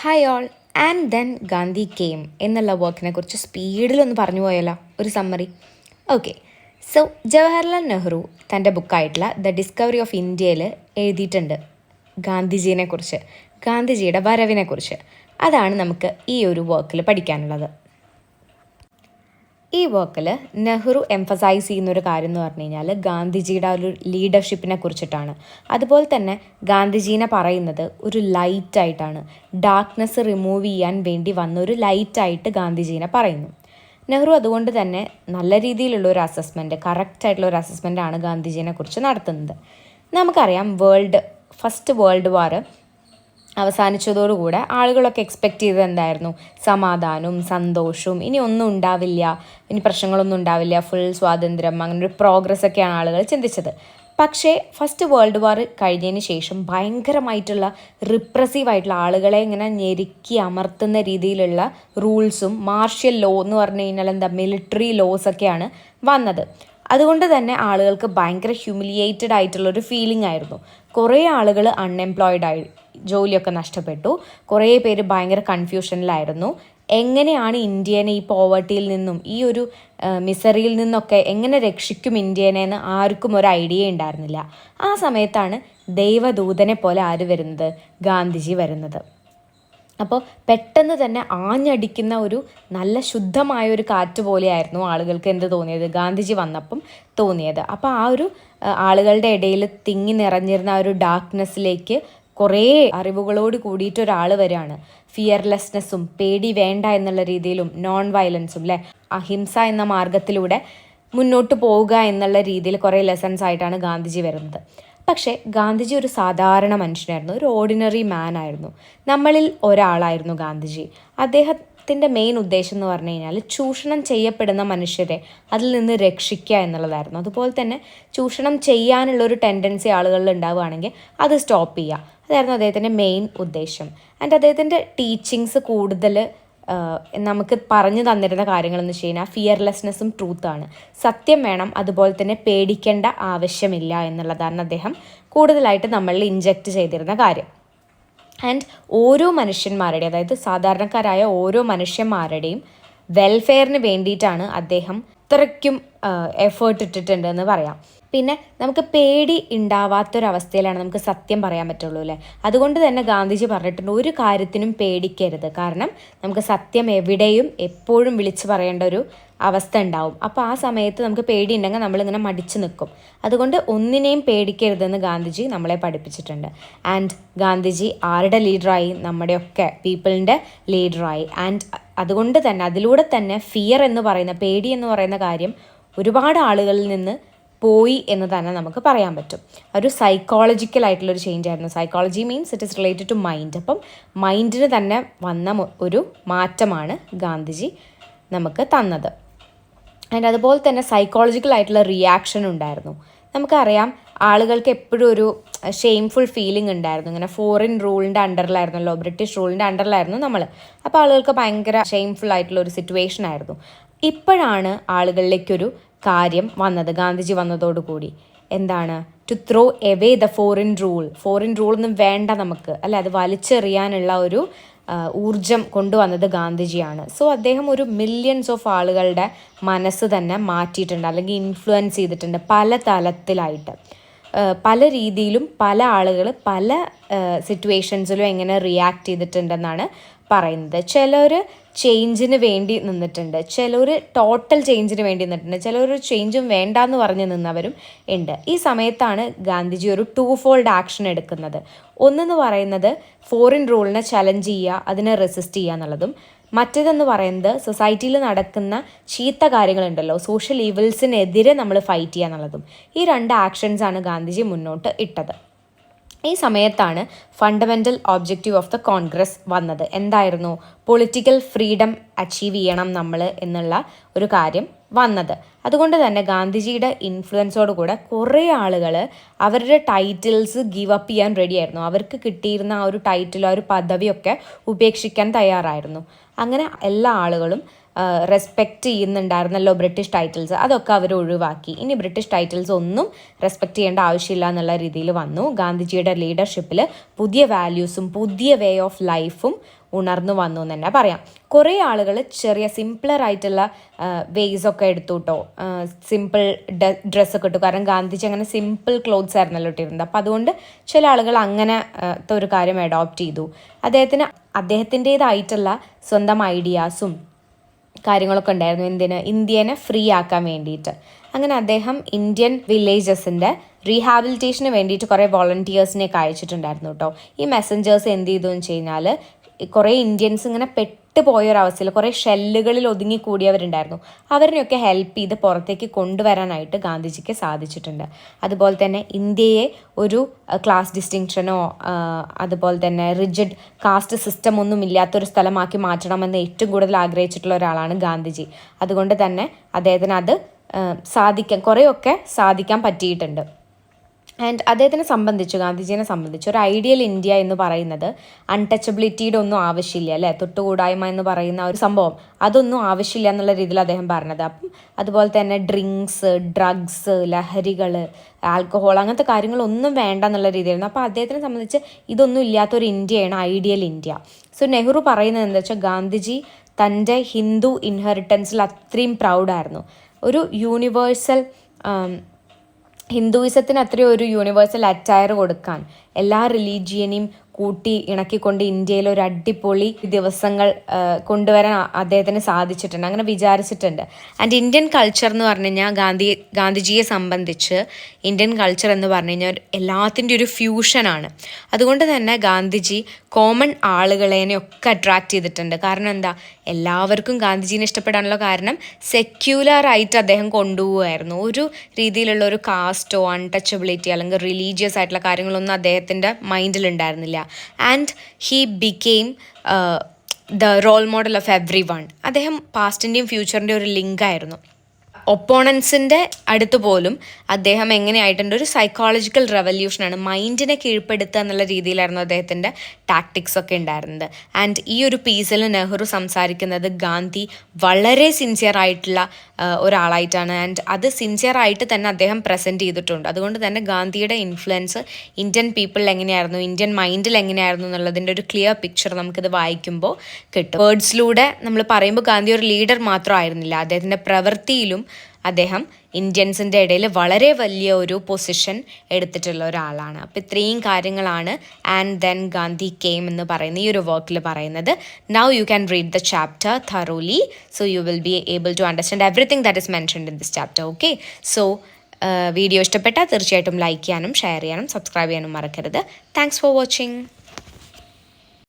Hi all. And then Gandhi came എന്നുള്ള വർക്കിനെ കുറിച്ച് സ്പീഡിലൊന്ന് പറഞ്ഞു പോയല്ലോ, ഒരു summary. Okay, so Jawaharlal Nehru തൻ്റെ ബുക്കായിട്ടുള്ള ദ ഡിസ്കവറി ഓഫ് ഇന്ത്യയിൽ എഴുതിയിട്ടുണ്ട് ഗാന്ധിജീനെക്കുറിച്ച്, ഗാന്ധിജിയുടെ വരവിനെക്കുറിച്ച്. അതാണ് നമുക്ക് ഈ ഒരു വർക്കിൽ പഠിക്കാനുള്ളത്. ഈ വർക്കിൽ നെഹ്റു എംഫസൈസ് ചെയ്യുന്നൊരു കാര്യം എന്ന് പറഞ്ഞു കഴിഞ്ഞാൽ ഗാന്ധിജിയുടെ ഒരു ലീഡർഷിപ്പിനെ കുറിച്ചിട്ടാണ്. അതുപോലെ തന്നെ ഗാന്ധിജീനെ പറയുന്നത് ഒരു ലൈറ്റായിട്ടാണ്, ഡാർക്ക്നെസ് റിമൂവ് ചെയ്യാൻ വേണ്ടി വന്ന ഒരു ലൈറ്റായിട്ട് ഗാന്ധിജീനെ പറയുന്നു. നെഹ്റു അതുകൊണ്ട് തന്നെ നല്ല രീതിയിലുള്ള ഒരു അസസ്മെൻറ്റ്, കറക്റ്റായിട്ടുള്ള ഒരു അസസ്മെൻ്റാണ് ഗാന്ധിജീനെ കുറിച്ച് നടത്തുന്നത്. നമുക്കറിയാം ഫസ്റ്റ് വേൾഡ് വാർ അവസാനിച്ചതോടുകൂടെ ആളുകളൊക്കെ എക്സ്പെക്റ്റ് ചെയ്തത് എന്തായിരുന്നു? സമാധാനവും സന്തോഷവും, ഇനി ഒന്നും ഉണ്ടാവില്ല, ഇനി പ്രശ്നങ്ങളൊന്നും ഉണ്ടാവില്ല, ഫുൾ സ്വാതന്ത്ര്യം, അങ്ങനെ ഒരു പ്രോഗ്രസ് ഒക്കെയാണ് ആളുകൾ ചിന്തിച്ചത്. പക്ഷേ ഫസ്റ്റ് വേൾഡ് വാർ കഴിഞ്ഞതിന് ശേഷം ഭയങ്കരമായിട്ടുള്ള റിപ്രസീവായിട്ടുള്ള ആളുകളെ ഇങ്ങനെ ഞെരുക്കി അമർത്തുന്ന രീതിയിലുള്ള റൂൾസും മാർഷ്യൽ ലോ എന്ന് പറഞ്ഞു കഴിഞ്ഞാൽ മിലിറ്ററി ലോസ് ഒക്കെയാണ് വന്നത്. അതുകൊണ്ട് തന്നെ ആളുകൾക്ക് ഭയങ്കര ഹ്യൂമിലിയേറ്റഡ് ആയിട്ടുള്ളൊരു ഫീലിംഗ് ആയിരുന്നു. കുറേ ആളുകൾ അൺഎംപ്ലോയിഡ് ജോലിയൊക്കെ നഷ്ടപ്പെട്ടു. കുറേ പേര് ഭയങ്കര കൺഫ്യൂഷനിലായിരുന്നു. എങ്ങനെയാണ് ഇന്ത്യനെ ഈ പോവർട്ടിയിൽ നിന്നും, ഈ ഒരു മിസറിയിൽ നിന്നൊക്കെ എങ്ങനെ രക്ഷിക്കും ഇന്ത്യനെ എന്ന് ആർക്കും ഒരു ഐഡിയ ഉണ്ടായിരുന്നില്ല. ആ സമയത്താണ് ദൈവദൂതനെ പോലെ ആര് വരുന്നത്? ഗാന്ധിജി വരുന്നത്. അപ്പോൾ പെട്ടെന്ന് തന്നെ ആഞ്ഞടിക്കുന്ന ഒരു നല്ല ശുദ്ധമായ ഒരു കാറ്റ് പോലെയായിരുന്നു ആളുകൾക്ക് എന്ത് തോന്നിയത്? ഗാന്ധിജി വന്നപ്പം തോന്നിയത്. അപ്പോൾ ആ ഒരു ആളുകളുടെ ഇടയിൽ തിങ്ങി നിറഞ്ഞിരുന്ന ആ ഒരു ഡാർക്ക്നെസ്സിലേക്ക് കുറേ അറിവുകളോട് കൂടിയിട്ട് ഒരാൾ വരികയാണ്. ഫിയർലെസ്നെസ്സും പേടി വേണ്ട എന്നുള്ള രീതിയിലും നോൺ വയലൻസും, അല്ലേ, അഹിംസ എന്ന മാർഗത്തിലൂടെ മുന്നോട്ട് പോവുക എന്നുള്ള രീതിയിൽ കുറേ ലെസൺസ് ആയിട്ടാണ് ഗാന്ധിജി വരുന്നത്. പക്ഷേ ഗാന്ധിജി ഒരു സാധാരണ മനുഷ്യനായിരുന്നു, ഒരു ഓർഡിനറി മാൻ ആയിരുന്നു. നമ്മളിൽ ഒരാളായിരുന്നു ഗാന്ധിജി. അദ്ദേഹത്തിൻ്റെ മെയിൻ ഉദ്ദേശം എന്ന് പറഞ്ഞു കഴിഞ്ഞാൽ ചൂഷണം ചെയ്യപ്പെടുന്ന മനുഷ്യരെ അതിൽ നിന്ന് രക്ഷിക്കുക എന്നുള്ളതായിരുന്നു. അതുപോലെ തന്നെ ചൂഷണം ചെയ്യാനുള്ളൊരു ടെൻഡൻസി ആളുകളിൽ ഉണ്ടാവുകയാണെങ്കിൽ അത് സ്റ്റോപ്പ് ചെയ്യുക, അതായിരുന്നു അദ്ദേഹത്തിൻ്റെ മെയിൻ ഉദ്ദേശം. ആൻഡ് അദ്ദേഹത്തിൻ്റെ ടീച്ചിങ്സ് കൂടുതൽ നമുക്ക് പറഞ്ഞു തന്നിരുന്ന കാര്യങ്ങളെന്ന് വെച്ച് കഴിഞ്ഞാൽ ഫിയർലെസ്നെസ്സും ട്രൂത്താണ്. സത്യം വേണം, അതുപോലെ തന്നെ പേടിക്കേണ്ട ആവശ്യമില്ല എന്നുള്ളതാണ് അദ്ദേഹം കൂടുതലായിട്ട് നമ്മളിൽ ഇൻജെക്റ്റ് ചെയ്തിരുന്ന കാര്യം. ആൻഡ് ഓരോ മനുഷ്യന്മാരുടെയും, അതായത് സാധാരണക്കാരായ ഓരോ മനുഷ്യന്മാരുടെയും വെൽഫെയറിന് വേണ്ടിയിട്ടാണ് അദ്ദേഹം ഇത്രയ്ക്കും എഫേർട്ട് ഇട്ടിട്ടുണ്ടെന്ന് പറയാം. പിന്നെ നമുക്ക് പേടി ഉണ്ടാവാത്തൊരവസ്ഥയിലാണ് നമുക്ക് സത്യം പറയാൻ പറ്റുള്ളൂ, അല്ലേ? അതുകൊണ്ട് തന്നെ ഗാന്ധിജി പറഞ്ഞിട്ടുണ്ട്, ഒരു കാര്യത്തിനും പേടിക്കരുത്. കാരണം നമുക്ക് സത്യം എവിടെയും എപ്പോഴും വിളിച്ചു പറയേണ്ട ഒരു അവസ്ഥ ഉണ്ടാവും. അപ്പോൾ ആ സമയത്ത് നമുക്ക് പേടി ഉണ്ടെങ്കിൽ നമ്മളിങ്ങനെ മടിച്ചു നിൽക്കും. അതുകൊണ്ട് ഒന്നിനെയും പേടിക്കരുതെന്ന് ഗാന്ധിജി നമ്മളെ പഠിപ്പിച്ചിട്ടുണ്ട്. ആൻഡ് ഗാന്ധിജി ആരുടെ ലീഡറായി? നമ്മുടെയൊക്കെ പീപ്പിളിൻ്റെ ലീഡറായി. ആൻഡ് അതുകൊണ്ട് തന്നെ അതിലൂടെ തന്നെ ഫിയർ എന്ന് പറയുന്ന, പേടി എന്ന് പറയുന്ന കാര്യം ഒരുപാട് ആളുകളിൽ നിന്ന് പോയി എന്ന് തന്നെ നമുക്ക് പറയാൻ പറ്റും. ഒരു സൈക്കോളജിക്കൽ ആയിട്ടുള്ളൊരു ചേഞ്ച് ആയിരുന്നു. Psychology means it is related to mind. അപ്പം മൈൻഡിന് തന്നെ വന്ന ഒരു മാറ്റമാണ് ഗാന്ധിജി നമുക്ക് തന്നത്. ആൻഡ് അതുപോലെ തന്നെ സൈക്കോളജിക്കൽ ആയിട്ടുള്ള റിയാക്ഷൻ ഉണ്ടായിരുന്നു. നമുക്കറിയാം ആളുകൾക്ക് എപ്പോഴും ഒരു ഷെയിംഫുൾ ഫീലിംഗ് ഉണ്ടായിരുന്നു. ഇങ്ങനെ ഫോറിൻ റൂളിൻ്റെ അണ്ടറിലായിരുന്നല്ലോ, ബ്രിട്ടീഷ് റൂളിൻ്റെ അണ്ടറിലായിരുന്നു നമ്മൾ. അപ്പോൾ ആളുകൾക്ക് ഭയങ്കര ഷെയിംഫുൾ ആയിട്ടുള്ള ഒരു സിറ്റുവേഷൻ ആയിരുന്നു. ഇപ്പോഴാണ് ആളുകളിലേക്കൊരു കാര്യം വന്നത് ഗാന്ധിജി വന്നതോടുകൂടി. എന്താണ്? To throw away the foreign rule ഒന്നും വേണ്ട നമുക്ക്, അല്ലെ? അത് വലിച്ചെറിയാനുള്ള ഒരു ഊർജം കൊണ്ടുവന്നത് ഗാന്ധിജിയാണ്. സോ അദ്ദേഹം ഒരു മില്യൺസ് ഓഫ് ആളുകളുടെ മനസ്സ് തന്നെ മാറ്റിയിട്ടുണ്ട്, അല്ലെങ്കിൽ ഇൻഫ്ലുവൻസ് ചെയ്തിട്ടുണ്ട് പല തലത്തിലായിട്ട്. പല രീതിയിലും പല ആളുകൾ പല സിറ്റുവേഷൻസിലും എങ്ങനെ റിയാക്ട് ചെയ്തിട്ടുണ്ടെന്നാണ് പറയുന്നത്. ചിലർ ചേഞ്ചിന് വേണ്ടി നിന്നിട്ടുണ്ട്, ചിലർ ടോട്ടൽ ചേഞ്ചിന് വേണ്ടി നിന്നിട്ടുണ്ട്, ചിലർ ചേഞ്ചും വേണ്ടാന്ന് പറഞ്ഞ് നിന്നവരും ഉണ്ട്. ഈ സമയത്താണ് ഗാന്ധിജി ഒരു 2-fold ആക്ഷൻ എടുക്കുന്നത്. ഒന്നെന്ന് പറയുന്നത് ഫോറിൻ റൂളിനെ ചലഞ്ച് ചെയ്യുക, അതിനെ റെസിസ്റ്റ് ചെയ്യുക എന്നുള്ളതും. മറ്റേതെന്ന് പറയുന്നത് സൊസൈറ്റിയിൽ നടക്കുന്ന ചീത്ത കാര്യങ്ങളുണ്ടല്ലോ, സോഷ്യൽ ഈവിൾസിനെതിരെ നമ്മൾ ഫൈറ്റ് ചെയ്യുക എന്നുള്ളതും. ഈ 2 ആക്ഷൻസാണ് ഗാന്ധിജി മുന്നോട്ട് ഇട്ടത്. ഈ സമയത്താണ് fundamental objective of the Congress വന്നത്. എന്തായിരുന്നു? പൊളിറ്റിക്കൽ ഫ്രീഡം അച്ചീവ് ചെയ്യണം നമ്മൾ എന്നുള്ള ഒരു കാര്യം വന്നത്. അതുകൊണ്ട് തന്നെ ഗാന്ധിജിയുടെ ഇൻഫ്ലുവൻസോട് കൂടെ കുറേ ആളുകൾ അവരുടെ ടൈറ്റിൽസ് ഗീവ് അപ്പ് ചെയ്യാൻ റെഡിയായിരുന്നു. അവർക്ക് കിട്ടിയിരുന്ന ആ ഒരു ടൈറ്റിൽ, ആ ഒരു പദവിയൊക്കെ ഉപേക്ഷിക്കാൻ തയ്യാറായിരുന്നു. അങ്ങനെ എല്ലാ ആളുകളും റെസ്പെക്റ്റ് ചെയ്യുന്നുണ്ടായിരുന്നല്ലോ ബ്രിട്ടീഷ് ടൈറ്റിൽസ്, അതൊക്കെ അവർ ഒഴിവാക്കി. ഇനി ബ്രിട്ടീഷ് ടൈറ്റിൽസ് ഒന്നും റെസ്പെക്റ്റ് ചെയ്യേണ്ട ആവശ്യമില്ല എന്നുള്ള രീതിയിൽ വന്നു. ഗാന്ധിജിയുടെ ലീഡർഷിപ്പിൽ പുതിയ വാല്യൂസും പുതിയ വേ ഓഫ് ലൈഫും ഉണർന്നു വന്നു എന്ന് തന്നെ പറയാം. കുറേ ആളുകൾ ചെറിയ സിംപിളർ ആയിട്ടുള്ള വേയ്സൊക്കെ എടുത്തു കേട്ടോ, സിമ്പിൾ ഡ്രസ്സൊക്കെ ഇട്ടു. കാരണം ഗാന്ധിജി അങ്ങനെ സിമ്പിൾ ക്ലോത്ത്സ് ആയിരുന്നല്ലോ ഇട്ടിരുന്നത്. അപ്പോൾ അതുകൊണ്ട് ചില ആളുകൾ അങ്ങനത്തെ ഒരു കാര്യം അഡോപ്റ്റ് ചെയ്തു. അദ്ദേഹത്തിൻ്റേതായിട്ടുള്ള സ്വന്തം ഐഡിയാസും കാര്യങ്ങളൊക്കെ ഉണ്ടായിരുന്നു. ഇന്ത്യനെ ഫ്രീ ആക്കാൻ വേണ്ടിയിട്ട്. അങ്ങനെ അദ്ദേഹം ഇന്ത്യൻ വില്ലേജസിൻ്റെ റീഹാബിലിറ്റേഷന് വേണ്ടിയിട്ട് കുറേ വോളണ്ടിയേഴ്സിനെയൊക്കെ അയച്ചിട്ടുണ്ടായിരുന്നു കേട്ടോ. ഈ മെസ്സഞ്ചേഴ്സ് എന്ത് ചെയ്തു എന്ന് വെച്ച് കഴിഞ്ഞാൽ കുറേ ഇന്ത്യൻസ് ഇങ്ങനെ പെട്ടുപോയൊരവസ്ഥയിൽ കുറേ ഷെല്ലുകളിൽ ഒതുങ്ങിക്കൂടിയവരുണ്ടായിരുന്നു. അവരിനെയൊക്കെ ഹെൽപ്പ് ചെയ്ത് പുറത്തേക്ക് കൊണ്ടുവരാനായിട്ട് ഗാന്ധിജിക്ക് സാധിച്ചിട്ടുണ്ട്. അതുപോലെ തന്നെ ഇന്ത്യയെ ഒരു ക്ലാസ് ഡിസ്റ്റിങ്ഷനോ അതുപോലെ തന്നെ റിജിഡ് കാസ്റ്റ് സിസ്റ്റം ഒന്നും ഇല്ലാത്തൊരു സ്ഥലമാക്കി മാറ്റണമെന്ന് ഏറ്റവും കൂടുതൽ ആഗ്രഹിച്ചിട്ടുള്ള ഒരാളാണ് ഗാന്ധിജി. അതുകൊണ്ട് തന്നെ അദ്ദേഹത്തിന് അത് കുറേയൊക്കെ സാധിക്കാൻ പറ്റിയിട്ടുണ്ട്. ആൻഡ് ഗാന്ധിജിനെ സംബന്ധിച്ച് ഒരു ഐഡിയൽ ഇന്ത്യ എന്ന് പറയുന്നത് അൺടച്ചബിലിറ്റിയുടെ ഒന്നും ആവശ്യമില്ല അല്ലേ, തൊട്ടുകൂടായ്മ എന്ന് പറയുന്ന ഒരു സംഭവം അതൊന്നും ആവശ്യമില്ല എന്നുള്ള രീതിയിൽ അദ്ദേഹം പറഞ്ഞത്. അപ്പം അതുപോലെ തന്നെ ഡ്രഗ്സ്, ലഹരികൾ, ആൽക്കഹോൾ അങ്ങനത്തെ കാര്യങ്ങളൊന്നും വേണ്ട എന്നുള്ള രീതിയായിരുന്നു. അപ്പോൾ അദ്ദേഹത്തിനെ സംബന്ധിച്ച് ഇതൊന്നും ഇല്ലാത്തൊരു ഇന്ത്യയാണ് ഐഡിയൽ ഇന്ത്യ. സോ നെഹ്റു പറയുന്നത് എന്താ വെച്ചാൽ ഗാന്ധിജി തൻ്റെ ഹിന്ദു ഇൻഹെറിറ്റൻസിൽ അത്രയും പ്രൗഡായിരുന്നു. ഒരു യൂണിവേഴ്സൽ ഹിന്ദുയിസത്തിന് അത്രയും ഒരു യൂണിവേഴ്സൽ അറ്റയർ കൊടുക്കാൻ എല്ലാ റിലീജിയനെയും കൂട്ടി ഇണക്കിക്കൊണ്ട് ഇന്ത്യയിൽ ഒരു അടിപൊളി ദിവസങ്ങൾ കൊണ്ടുവരാൻ അദ്ദേഹത്തിന് സാധിച്ചിട്ടുണ്ട്, അങ്ങനെ വിചാരിച്ചിട്ടുണ്ട്. ആൻഡ് ഇന്ത്യൻ കൾച്ചർ എന്ന് പറഞ്ഞു കഴിഞ്ഞാൽ ഗാന്ധിജിയെ സംബന്ധിച്ച് ഇന്ത്യൻ കൾച്ചർ എന്ന് പറഞ്ഞു കഴിഞ്ഞാൽ എല്ലാത്തിൻ്റെ ഒരു ഫ്യൂഷനാണ്. അതുകൊണ്ട് തന്നെ ഗാന്ധിജി കോമൺ ആളുകളെയൊക്കെ അട്രാക്റ്റ് ചെയ്തിട്ടുണ്ട്. കാരണം എന്താ, എല്ലാവർക്കും ഗാന്ധിജീനെ ഇഷ്ടപ്പെടാനുള്ള കാരണം സെക്യുലറായിട്ട് അദ്ദേഹം കൊണ്ടുപോകുമായിരുന്നു. ഒരു രീതിയിലുള്ള ഒരു കാസ്റ്റോ അൺടച്ചബിലിറ്റി അല്ലെങ്കിൽ റിലീജിയസ് ആയിട്ടുള്ള കാര്യങ്ങളൊന്നും അദ്ദേഹത്തിൻ്റെ മൈൻഡിലുണ്ടായിരുന്നില്ല. And he became the role model of everyone. അദ്ദേഹം പാസ്റ്റിൻ്റെയും ഫ്യൂച്ചറിൻ്റെയും ഒരു ലിങ്കായിരുന്നു. ഒപ്പോണൻസിൻ്റെ അടുത്ത് പോലും അദ്ദേഹം എങ്ങനെയായിട്ടുണ്ട്, ഒരു സൈക്കോളജിക്കൽ റെവല്യൂഷനാണ്, മൈൻഡിനെ കീഴ്പ്പെടുത്തുക എന്നുള്ള രീതിയിലായിരുന്നു അദ്ദേഹത്തിൻ്റെ ടാക്ടിക്സ് ഒക്കെ ഉണ്ടായിരുന്നത്. ആൻഡ് ഈ ഒരു പീസിൽ നെഹ്റു സംസാരിക്കുന്നത് ഗാന്ധി വളരെ സിൻസിയർ ആയിട്ടുള്ള ഒരാളായിട്ടാണ്. ആൻഡ് അത് സിൻസിയർ ആയിട്ട് തന്നെ അദ്ദേഹം പ്രസൻറ്റ് ചെയ്തിട്ടുണ്ട്. അതുകൊണ്ട് തന്നെ ഗാന്ധിയുടെ ഇൻഫ്ലുവൻസ് ഇന്ത്യൻ പീപ്പിളിൽ എങ്ങനെയായിരുന്നു, ഇന്ത്യൻ മൈൻഡിൽ എങ്ങനെയായിരുന്നു എന്നുള്ളതിൻ്റെ ഒരു ക്ലിയർ പിക്ചർ നമുക്കിത് വായിക്കുമ്പോൾ കിട്ടും. വേർഡ്സിലൂടെ നമ്മൾ പറയുമ്പോൾ ഗാന്ധി ഒരു ലീഡർ മാത്രമായിരുന്നില്ല, അദ്ദേഹത്തിൻ്റെ പ്രവൃത്തിയിലും അദ്ദേഹം ഇന്ത്യൻസിൻ്റെ ഇടയിൽ വളരെ വലിയ ഒരു പൊസിഷൻ എടുത്തിട്ടുള്ള ഒരാളാണ്. അപ്പോൾ ഇത്രയും കാര്യങ്ങളാണ് ആൻഡ് ദെൻ ഗാന്ധി കെയിം എന്ന് പറയുന്ന ഈ ഒരു വർക്കിൽ പറയുന്നത്. Now you can read the chapter thoroughly, so you will be able to understand everything that is mentioned in this chapter. Okay, so video ഇഷ്ടപ്പെട്ടാൽ തീർച്ചയായിട്ടും ലൈക്ക് ചെയ്യാനും ഷെയർ ചെയ്യാനും സബ്സ്ക്രൈബ് ചെയ്യാനും മറക്കരുത്. Thanks for watching.